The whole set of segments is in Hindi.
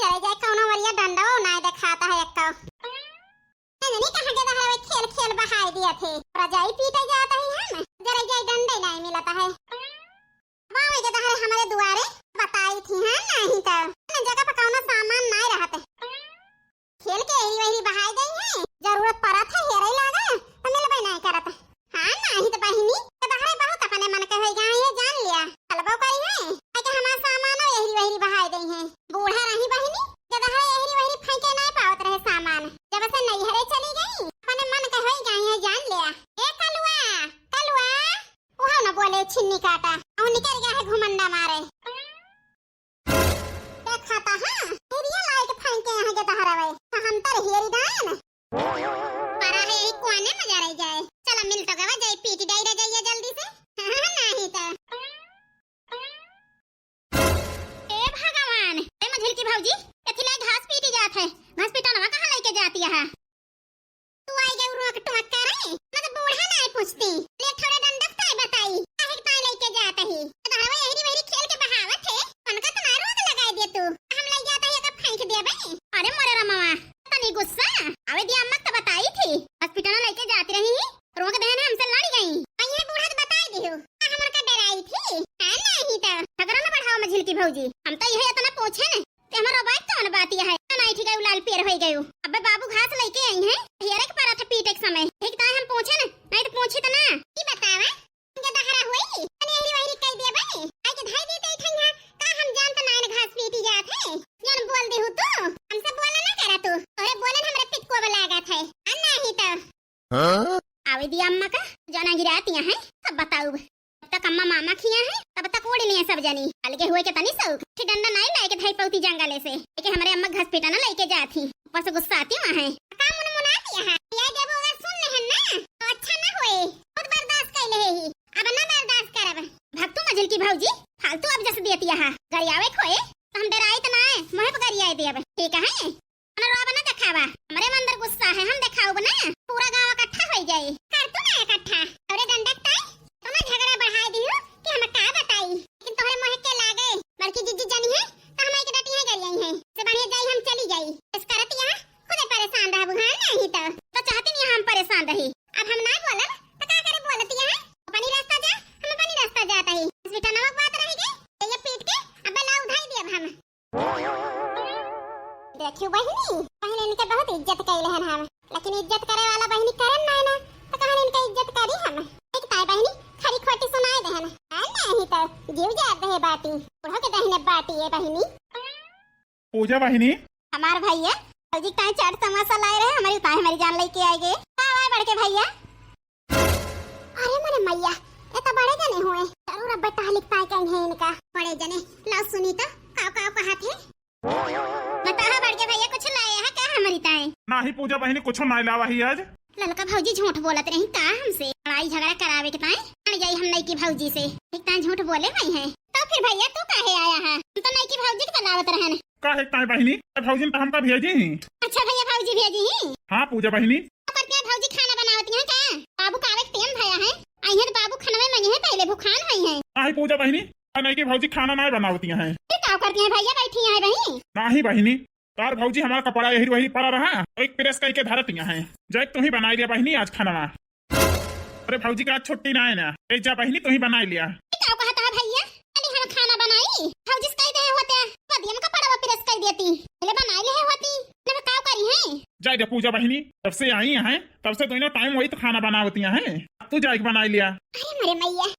जरा जाए कौनो वरिया डंडा हो ना दिखाता है एक नहीं कहां गया है खेल खेल बहाई दिया थे रजाई पीटे जाता है हम जरा जाए डंडे नहीं मिलता है बावे के दहरे हमारे दुआरे बताई थी है नहीं तो जगह पर कौनो सामान नहीं रहते खेल के एरी वही बहाई गई है जरूरत पड़ा था हेरे लगा तो मिलबे नहीं करत हां नहीं तो बहिनी तो दहरे बहुत अपने मन के होई गए ये जान लिया चलबो करी है कि हमारा सामान एरी वही बहाई गई है बूढ़ा रही बहिनी के दहरे एरी वही फेंके नहीं पावत रहे सामान जब से नहीं हरे चली गई अपने मन के होई गए है जान लिया ए कलुआ कलुआ ओह न बोले छिन्नी काटा और निकल गया है घुमंडा मारे खाता हां एरिया लाइट फेंके यहां के दहरे वे हम तर हेरी दान para है एक कोने में जा रही जाए चला मिल तो गवा जाए पीटी डाई रह जाइए जल्दी से हां नहीं तो ए भगवान ए मझिल की भौजी एथिले घास पीटी जात है घास पीटानवा कहां लेके जाती है तू आई गई रोक टोक करे मैं तो बूढ़ा नहीं पूछती ले थोड़ा दंडक ताई बताई काहे ताई लेके जाता ही दहवा यही वही खेल के बहावत है उनका तो ना रोक लगा दे तू हम ले जाता है कब फेंक दे भाई अरे मोरे रमावा तनी गुस्सा आवे दी अम्मा तो बताई थी हॉस्पिटल लेके जाती रही रोक बहन हमसे लड़ गई ये बूढ़ा तो बताई दी हो हमर का डराई थी हां नहीं तो ठगरा ना बढ़ाओ मझिल की भौजी हम तो यही इतना पूछे न कि हमारा बात कौन बात है नहीं ठीक है लाल पेर होई गयो अबे बाबू घास लेके आई है हेरे के पारा था पीटे के समय ठीक ता हम पूछे न नहीं तो पूछी तो ना की बतावा के दहरा हुई अने एरी वही कह दे भाई आई के धाई देते ठंगा का हम जानत ना घास पीटी जात है जन बोल दे हो तू हमसे बोला ना करा तू अरे बोले हमरे पिट को लगा था नहीं तो हां आवे दी अम्मा का जाना गिराती है सब बताओ तक अम्मा मामा खिया है तब तक उड़ लिए सब जनी अलगे हुए के तनी सौख कि डंडा नहीं लेके धाई पौती जंगले से कि हमरे अम्मा घास पीटा ना लेके जाती ऊपर से गुस्सा आती वहां है का मुन मुनाती है ये जब अगर सुन ले ना तो अच्छा ना होए खुद बर्दाश्त कर ले ही अब ना बर्दाश्त करब भक्तू मझिल की भौजी फालतू अब जस देती है गरियावे खोए तो हम डराई त ना मोह पर गरियाई दे अब ठीक है ना रोब ना दिखावा हमरे अंदर गुस्सा है हम दिखाओ ना पूरा गांव इकट्ठा हो जाए कर तू ना इकट्ठा अरे डंडक ताई तुम्हें झगड़ा बढ़ा दी हो कि हम का बताई लेकिन तोहरे मोह के लागे बड़की जिज्जी जानी है तो हम एक डटी है गरियाई है से बढ़िया जाई हम चली जाई इस करत यहां खुद परेशान रहब हां नहीं तो चाहती नहीं हम परेशान रही अब हम ना बोलब तो का करे बोलती है अपनी रास्ता जा हम अपनी रास्ता जाता ही इस बेटा नमक बात रहेगी ये पीट के अब ला उठाई दिया हम देखियो बहिनी पहले इनके बहुत इज्जत कैले हैं हम लेकिन इज्जत करे वाला बहिनी करन ना तो कहां इनका इज्जत करी हम एक ताई बहिनी खरी खोटी सुनाए देहन नहीं तो जीव जाते है बाटी बुढ़ो के दहने बाटी है बहिनी पूजा बहिनी हमार भैया जी ताई चाट तमाशा लाए रहे हमारी ताई हमारी जान लेके आए गए आए बढ़ के भैया अरे मेरे मैया ये तो बड़े जने हुए जरूर अब बेटा लिख पाए कहीं है इनका बड़े जने लो सुनी तो काव कहा थे बता बढ़ के भैया कुछ लाया है क्या हमारी ताई नहीं पूजा बहिनी कुछ ना लावा ही आज ललका भौजी झूठ बोलत रही का हमसे लड़ाई झगड़ा करावे के ताई अड़ जाई हम नहीं की भौजी से एक ताई झूठ बोले भाई है तो फिर भैया तू काहे आया है हम तो नहीं की भौजी के लावत रहन काहे ताई बहिनी भौजी तो हमका भेजी अच्छा भैया भौजी भेजी हां पूजा बहिनी करते भौजी खाना बनावती है का बाबू कावे टेम भया है आई है बाबू खाना में है पहले भूखान हुई है नहीं पूजा बहिनी नहीं की भौजी खाना नहीं बनावती हैं क्या करती हैं भैया बैठी हैं बहनी नहीं बहिनी तार भौजी हमारा कपड़ा यही वही पड़ा रहा एक प्रेस करके धरतियां हैं जब तू ही बनाई लिया बहिनी आज खाना अरे भौजी का आज छुट्टी ना है ना एक जा बहिनी तू ही बनाई लिया क्या कहता है भैया अरे हम खाना बनाई भौजी कह दे होते पदियम कपड़ा प्रेस कर देती पहले बनाई ले होती ना का करी है जाए दे पूजा बहिनी तब से आई हैं तब से दोनों टाइम वही तो खाना बनावती हैं तू जाके बनाई लिया अरे मेरे मैया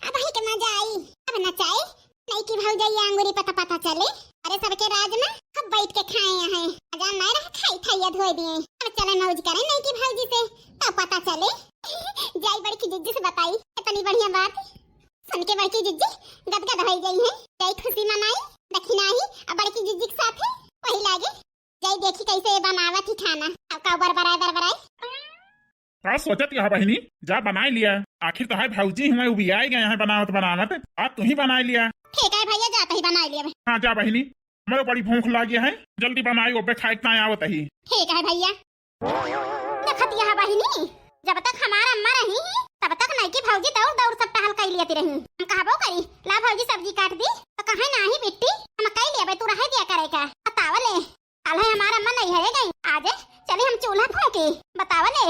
अब ही के मजा आई अब ना चाहे नहीं की भौजी अंगूरी पता चले अरे सबके राज में सब बैठ के खाए हैं अजान नहीं रहा खाई खाइया धोए दिए अब चले मौज करें नहीं की भौजी से तो पता चले जाई बड़की जिज्जी से बताई इतनी बढ़िया बात सुन के बड़की जिज्जी गदगद हो गई है जाई खुशी मनाई देखी नहीं अब बड़की जिज्जी के साथ वही लागे जाई देखी कैसे बनावत ही खाना अब का बरबराई का सोचत यह बहिनी जा बनाई लिया आखिर तो है भौजी हमें उभी आए गए हैं बनावत आज तू ही बनाई लिया ठीक है भैया जाता ही बना लिया हाँ जा बहिनी मेरे बड़ी भूख लगी है जल्दी बनाई ओबे खाए ता आवत ही ठीक है भैया देखत यह बहिनी जब तक हमारा अम्मा रही तब तक नहीं की भौजी दौड़ सब टहल कर लेती रही हम कहबो करी ला भौजी सब्जी काट दी तो कहे नहीं बिट्टी हम कह लेबे तू रह दिया करे का बतावा गई है आज चले हम चूल्हा फूके बतावले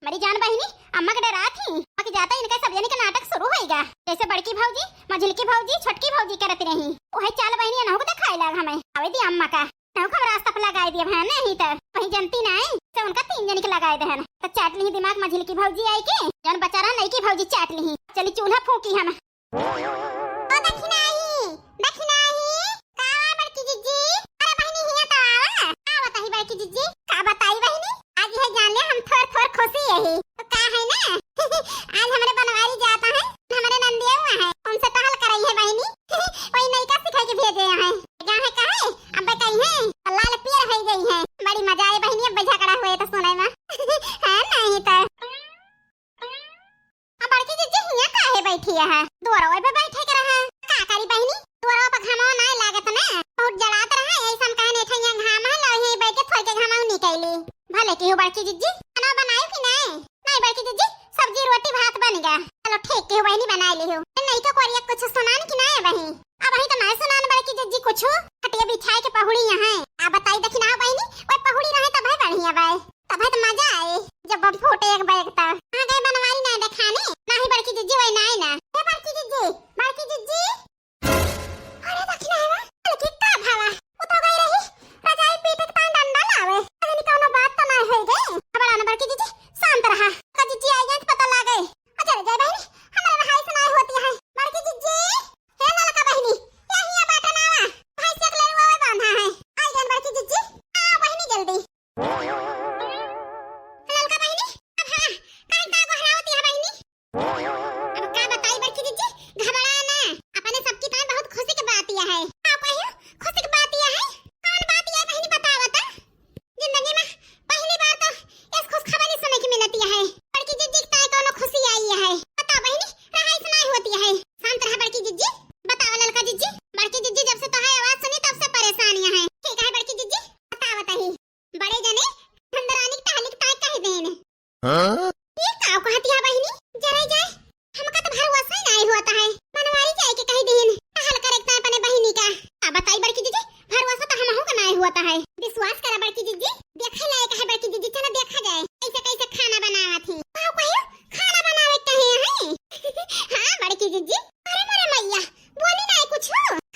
मेरी जान बहिनी अम्मा के डरा थी बाकी जाता इनका सब जने का नाटक शुरू होएगा जैसे बड़की भौजी मझिलकी भौजी छोटकी भौजी करती रही ओहे चाल बहिनी नहु को दिखाई लाग हमें आवे दी अम्मा का नहु को रास्ता पर लगाई दिया है नहीं तो वही जनती नहीं से उनका 3 जने के लगाए दहन तो चाट ली दिमाग मझिलकी भौजी आई के जन बचारा नहीं की भौजी चाट ली चली चूल्हा फूकी हम ओ दखिनाही का बड़की जीजी अरे बहिनी हिया तो आवा का बताई बड़की जीजी का बताई बहिनी आज है जान ले हम थोड़ खुशी यही तो का है ना आज हमारे बनवारी जाता है हमारे नंदिया हुआ है उनसे टहल कराई है बहिनी वही नहीं का सिखा के भेजे हैं जहां है कहे अब कहीं है लाल पियर हो गई है बड़ी मजा आए बहिनी अब झगड़ा हुए तो सुनाई में है नहीं तो अब बड़की जीजी हिया का है बैठी है दोरा पे बैठे कर रहा का करी बहिनी दोरा पे घामो ना लागत ना बहुत जलात रहा ऐसा हम कहने थे यहां घाम है लहे बैठ के थोड़ के घामो निकली भले की हो बड़की जीजी खाना बनायो कि नहीं बड़की जीजी सब्जी रोटी भात बन गया चलो ठीक के बहिनी बना ली हो नहीं तो कोरिया कुछ सुनान कि नहीं बहिनी अब वही तो मैं सुनान बड़की जीजी कुछ खटिया बिछाए के पहुड़ी यहां आ बताई देखी ना बहिनी कोई पहुड़ी रहे तब है बढ़िया बाय तब है तो मजा आए जब बम फूटे एक बैग ता हां गए बनवारी नहीं देखाने नहीं बड़की जीजी वही नहीं ना ए बड़की जीजी अरे देखना है कितना भावा वो तो गई रही रजाई पीटे के पान डंडा लावे अरे कोनो बात तो नहीं हो गई हमारा नंबर की जीजी शांत रहा का जीजी आई गई पता लग गई अच्छा जय बहनी हमारे भाई से नहीं होती है बड़की जीजी हे ललका बहनी यही बात ना भाई से ले वो बांधा है आई गई बड़की जीजी आ बहनी जल्दी ललका बहनी अब हां काई का गोहरावती है बहनी अब का बताई बड़की जीजी घबरा ना अपने सबकी टाइम बहुत खुशी की बात यह है आप कहियो खुशी की बात यह है कौन बात यह बहनी बताओ तो जिंदगी में पहली बार तो इस खुश खबर सुनने की मिलती है बड़की जीजी का कोनो खुशी आई है बता बहनी रहाई सुनाई होती है शांत रह बड़की जीजी बताओ ललका जीजी बड़की जीजी जब से तो है आवाज सुनी तब से परेशानियां हैं ठीक है बड़की जीजी बताओ बड़े जने धंधरानी तालिक ताय कह देन हां ये का कहती है बहनी जरा जाए हमका तो भरोसा ही नहीं होता है बनवारी जाए के कह देन हल करे ता अपने बहनी का अब बताई बड़की जीजी भरोसा तो हमहु का नहीं होता है विश्वास करा बड़की जीजी देखे लायक है बड़की जीजी चलो देखा जाए कैसे खाना बनावा थी आओ कहियो खाना बनावे कहे हैं हां बड़की जीजी अरे मोरे मैया बोली नहीं कुछ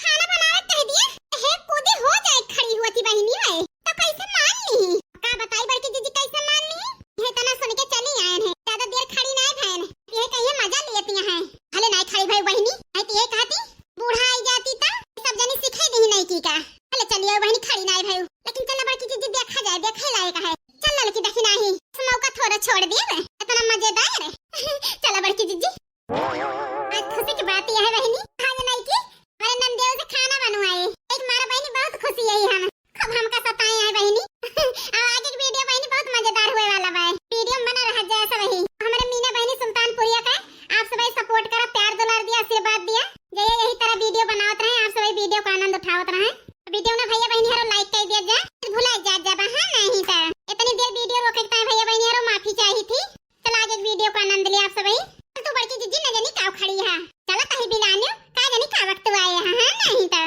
खाना बनावे कह दिया हे कूदी हो जाए खड़ी होती बहनी है तो कैसे मान ली का बताई बड़की जीजी कैसे मान ली ये तना सुन के चली आए हैं ज्यादा देर खड़ी नहीं भैन ये कहिए मजा लेती हैं भले नहीं खड़ी भाई बहनी नहीं तो ये कहती बूढ़ा आई जाती ता सब जनी सिखाई दी नहीं की का भले चलिए बहनी खड़ी नहीं भाई लेकिन चल बड़की जीजी देखा जाए देखे लायक है चल लड़की देखी नहीं मौका थोड़ा छोड़ दिए इतना मजेदार है चलो बड़की जीजी आज खुशी की बात यह है बहनी आज नहीं की मेरे नंदेव से खाना बनवाए एक मारा बहनी बहुत खुशी है हम खूब हमका सताए हैं बहनी अब आगे की वीडियो बहनी बहुत मजेदार हुए वाला है वीडियो बना रहा जैसा वही हमारे मीना बहनी सुल्तानपुरिया का आप सब सपोर्ट करा प्यार दुलार दिया आशीर्वाद दिया जय यही तरह वीडियो बनावत रहे आप सब वीडियो का आनंद उठावत रहे वीडियो ना भैया बहनी हरो लाइक कर दिया जा भुला जा हां नहीं था इतनी देर वीडियो रोकता है भैया बहनी हरो माफी चाहिए थी चल आगे वीडियो का आनंद लिया आप सब तो बड़की जीजी न जानी काव खड़ी है चलो कहीं भी लाने का जानी का वक्त आए हां नहीं था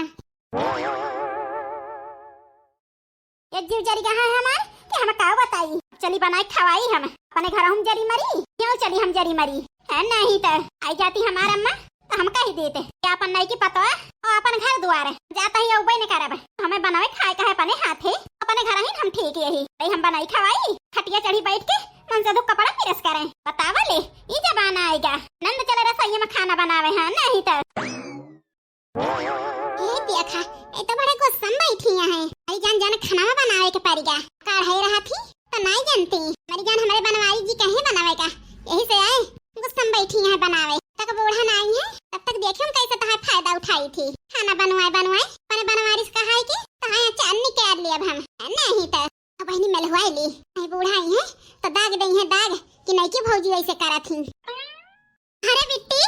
ये जीव जरी कहां है हमार कि हम का बताई चली बनाई खवाई हम अपने घर हम जरी मरी क्यों चली हम जरी मरी है नहीं तो आई जाती हमार अम्मा तो हम कही देते क्या अपन नहीं की पता है और अपन घर द्वार जाता ही उबे न करब हमें बनावे खाए का है अपने हाथे अपने घर ही हम ठीक यही भाई हम बनाई खवाई खटिया चढ़ी बैठ के मन से दो कपड़ा पिरस करें बतावा ले ये जमाना आएगा नंद चले रसोई में खाना बनावे हैं नहीं तो ये देखा ये तो बड़े गुस्सा में बैठी है मेरी जान खाना बनावे के पड़ेगा कार है रहा थी तो नहीं जानती मेरी जान हमारे बनवारी जी कहीं बनावेगा यही से आए गुस्सा में बैठी है बनावे तक बूढ़ा नहीं है तब तक देखे हम कैसे तहां फायदा उठाई थी खाना बनवाए पर बनवारी से कहा कि तहां चांद निकाल लिया हम नहीं तो अब बहनी मिलवाई ली नहीं बूढ़ा ही है तो दाग दई है दाग कि नहीं की भौजी ऐसे करा थी अरे बिट्टी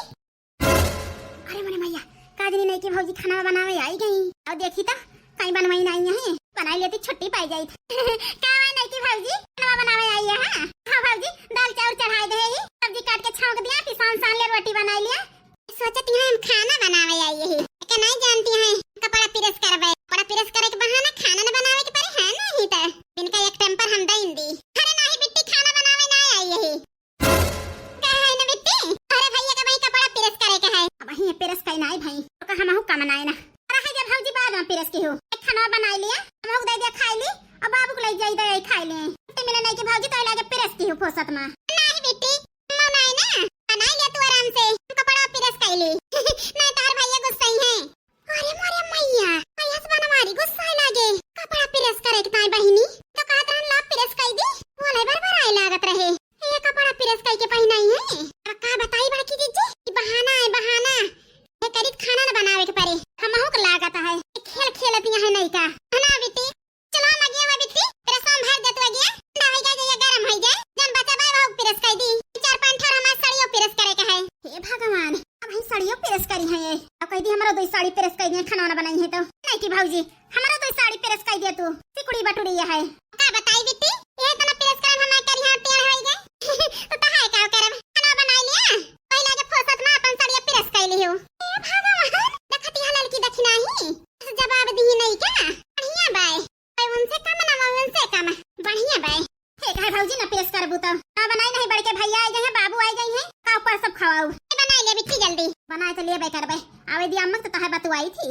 अरे मोरे मैया काजनी नहीं की भौजी खाना बनावे आई गई और देखी तो कहीं बनवाई नहीं है बनाई लेती छुट्टी पाई जाई का नहीं की भौजी खाना बनावे आई है हां भौजी दाल चावल चढ़ाई दे सब्जी काट के छौंक दिया फिर सान ले रोटी बना लिया सोचती हैं हम खाना बनावे आई है क्या नहीं जानती हैं कपड़ा प्रेस करवे कपड़ा प्रेस करे के बहाना खाना न बनावे के परे है नहीं तो बिन लिया हम उदय दिया खाई ली और बाबू को ले जाई दे खाई ले ते मिले नहीं के भौजी तो लागे पिरसती हो फुर्सत में नहीं बेटी मनाई ना बनाई ले तू आराम से कपड़ा पिरस खाई ले नहीं तार भैया गुस्सा ही है अरे मोरे मैया भैया से बनवारी गुस्सा लागे कपड़ा पिरस करे के ताई बहिनी तो कहत रहन ला पिरस खाई दी बोले बार आई लागत रहे ये कपड़ा पिरस खाई के पहिनाई है का बताई बाकी दीजिए कि बहाना है बहाना ये करीत खाना न बनावे के परे हमहु को लागत है खेल खेलती है नहीं का है ना बेटी चलो हम आगे बेटी तेरा साम भर दे तो आगे दवाई का जगह गरम हो जाए जन बचा बाय बहु पिरस कर दी चार पांच ठोर हमार साड़ियों पिरस करे का है हे भगवान अब ही साड़ियों पिरस करी है ये अब कह दी हमरा दो साड़ी पिरस कर दी खाना बनाई है तो नहीं की भौजी हमरा दो साड़ी पिरस कर दे तू सिकुड़ी बटुड़ी है का बताई बेटी ये तना पिरस करम हमार करी है टेढ़ होई गए तो तहाय का करम खाना बनाई लिया पहला के फुर्सत में अपन साड़ियां पिरस कर लियो हे भगवान देखती है लड़की दक्षिणा ही जवाब दी नहीं क्या बढ़िया बाय उनसे कम ना उनसे कम बढ़िया बाय हे कहे भौजी ना पिरस करबू तो ना बनाई नहीं बड़के भैया आ गए हैं बाबू आ गए हैं का ऊपर सब खवाऊ बनाई ले बिट्टी जल्दी बनाए तो लिए बे करबे आवे दिया अम्मा तो तहे बतुआई थी